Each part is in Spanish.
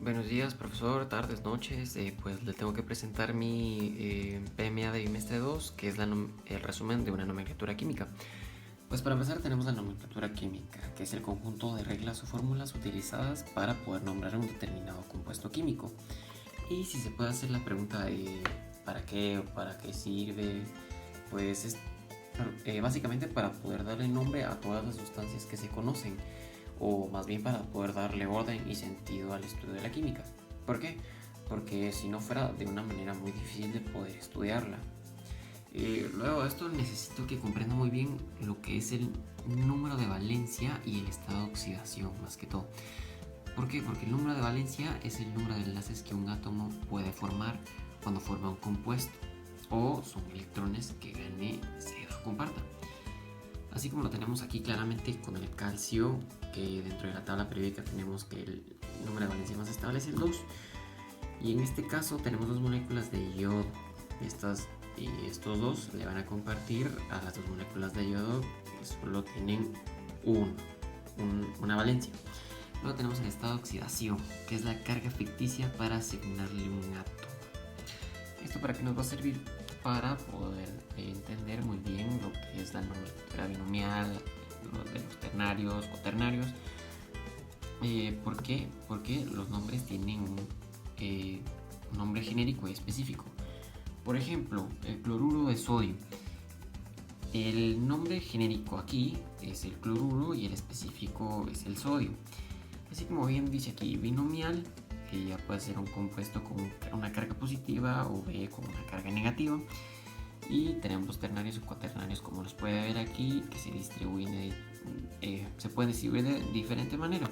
Buenos días, profesor, tardes, noches. Pues le tengo que presentar mi PMA de bimestre 2, que es el resumen de una nomenclatura química. Pues para empezar tenemos la nomenclatura química, que es el conjunto de reglas o fórmulas utilizadas para poder nombrar un determinado compuesto químico. Y si se puede hacer la pregunta de ¿para qué o para qué sirve? Pues es básicamente para poder darle nombre a todas las sustancias que se conocen, o más bien para poder darle orden y sentido al estudio de la química. ¿Por qué? Porque si no fuera de una manera muy difícil de poder estudiarla. Luego de esto necesito que comprenda muy bien lo que es el número de valencia y el estado de oxidación más que todo. ¿Por qué? Porque el número de valencia es el número de enlaces que un átomo puede formar cuando forma un compuesto, o son electrones que gane, ceda o comparta. Así como lo tenemos aquí claramente con el calcio, que dentro de la tabla periódica tenemos que el número de valencia más estable es el 2. Y en este caso tenemos dos moléculas de yodo. Estos dos le van a compartir a las dos moléculas de yodo que solo tienen una valencia. Luego tenemos el estado de oxidación, que es la carga ficticia para asignarle un átomo. ¿Esto para qué nos va a servir? Para poder entender muy bien lo que es la nomenclatura binomial, de los ternarios o ternarios. ¿Por qué? Porque los nombres tienen un nombre genérico y específico. Por ejemplo, el cloruro de sodio. El nombre genérico aquí es el cloruro y el específico es el sodio. Así como bien dice aquí, binomial, que ya puede ser un compuesto con una carga positiva o B con una carga negativa. Y tenemos ternarios o cuaternarios, como los puede ver aquí, que se pueden distribuir de diferente manera.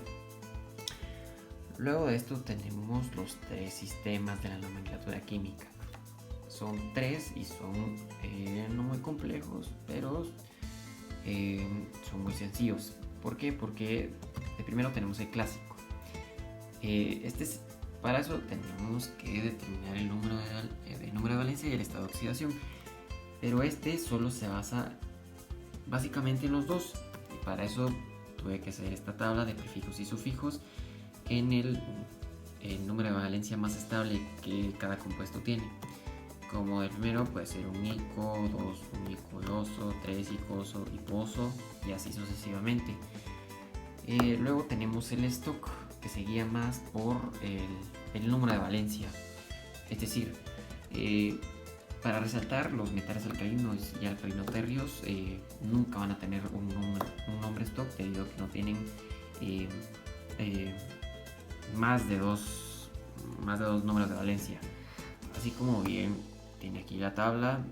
Luego de esto tenemos los tres sistemas de la nomenclatura química. Son tres y son no muy complejos, pero son muy sencillos. ¿Por qué? Porque de primero tenemos el clásico. Para eso tenemos que determinar el número de valencia y el estado de oxidación. Pero solo se basa básicamente en los dos. Y para eso tuve que hacer esta tabla de prefijos y sufijos en el número de valencia más estable que cada compuesto tiene. Como el primero puede ser un ico, 2 un icoso, 3 icoso, hiposo y así sucesivamente. Luego tenemos el stock, que se guía más por el número de valencia. Es decir, para resaltar, los metales alcalinos y alcalinoterrios nunca van a tener un nombre stock, debido a que no tienen más de dos números de valencia. Así como bien tiene aquí la tabla,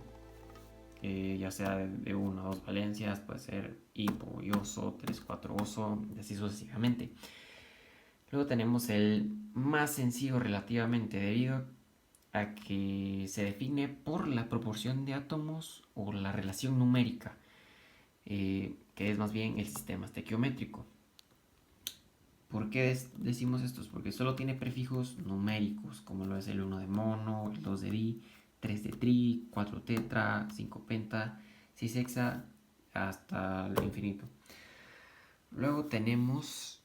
ya sea de 1 a 2 valencias, puede ser hipo y oso, 3, 4 oso, y así sucesivamente. Luego tenemos el más sencillo relativamente, debido a que se define por la proporción de átomos o la relación numérica, que es más bien el sistema estequiométrico. ¿Por qué decimos esto? Porque solo tiene prefijos numéricos, como lo es el 1 de mono, el 2 de di, 3 de tri, 4 tetra, 5 penta, 6 hexa, hasta el infinito. Luego tenemos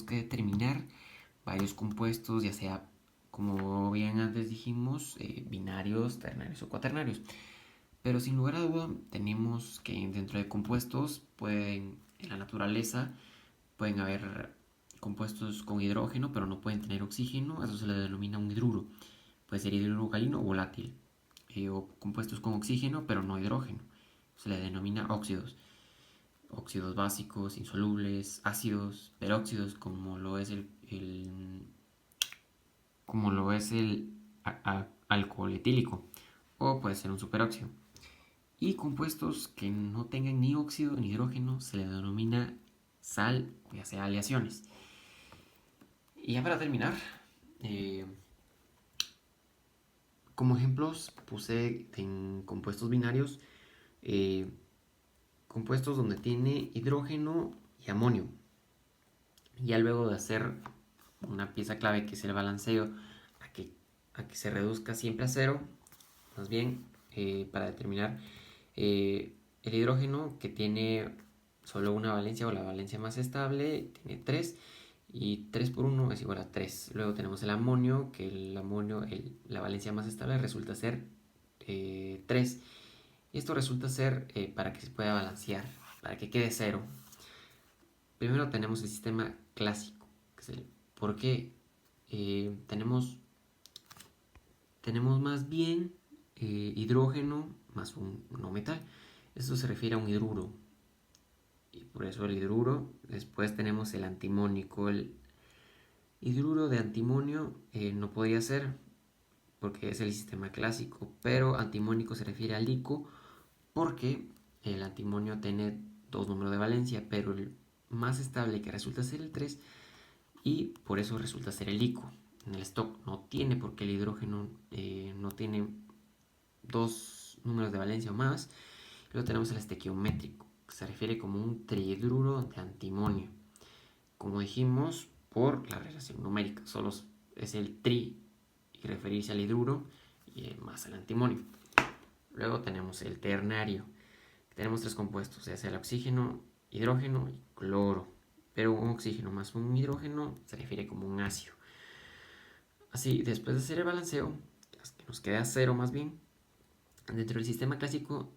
que determinar varios compuestos, ya sea, como bien antes dijimos, binarios, ternarios o cuaternarios. Pero sin lugar a duda tenemos que dentro de compuestos en la naturaleza pueden haber compuestos con hidrógeno, pero no pueden tener oxígeno. Eso se le denomina un hidruro. Puede ser hidruro galino o volátil. O compuestos con oxígeno, pero no hidrógeno. Se le denomina óxidos. Óxidos básicos, insolubles, ácidos, peróxidos, como lo es el alcohol etílico. O puede ser un superóxido. Y compuestos que no tengan ni óxido ni hidrógeno se le denomina sal, ya sea aleaciones. Y ya para terminar, como ejemplos puse en compuestos binarios, compuestos donde tiene hidrógeno y amonio. Ya luego de hacer una pieza clave, que es el balanceo, a que se reduzca siempre a cero, más bien para determinar el hidrógeno, que tiene solo una valencia o la valencia más estable tiene 3 y 3 por 1 es igual a 3. Luego tenemos el amonio, que el amonio, la valencia más estable resulta ser 3. Y esto resulta ser para que se pueda balancear, para que quede cero. Primero tenemos el sistema clásico, que es el porque tenemos más bien hidrógeno más un no metal. Esto se refiere a un hidruro. Y por eso el hidruro. Después tenemos el antimónico. El hidruro de antimonio no podría ser porque es el sistema clásico. Pero antimónico se refiere al ICO porque el antimonio tiene dos números de valencia, pero el más estable que resulta ser el 3 y por eso resulta ser el ICO. En el stock no tiene porque el hidrógeno no tiene dos números de valencia o más. Luego tenemos el estequiométrico, que se refiere como un trihidruro de antimonio. Como dijimos, por la relación numérica, solo es el tri y referirse al hidruro y más al antimonio. Luego tenemos el ternario. Tenemos tres compuestos, ya sea el oxígeno, hidrógeno y cloro. Pero un oxígeno más un hidrógeno se refiere como un ácido. Así, después de hacer el balanceo, que nos queda cero más bien, dentro del sistema clásico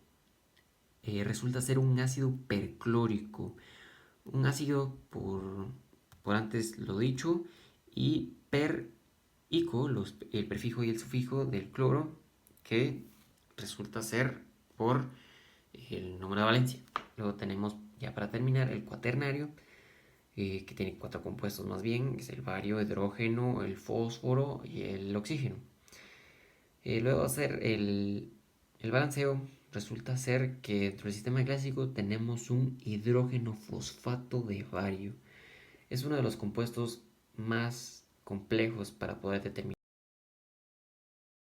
resulta ser un ácido perclórico. Un ácido por antes lo dicho, y per-ico, el prefijo y el sufijo del cloro, que resulta ser por el número de valencia. Luego tenemos, ya para terminar, el cuaternario, que tiene cuatro compuestos más bien, es el bario, hidrógeno, el fósforo y el oxígeno. Luego de hacer el balanceo, resulta ser que dentro del sistema clásico tenemos un hidrógeno fosfato de bario. Es uno de los compuestos más complejos para poder determinar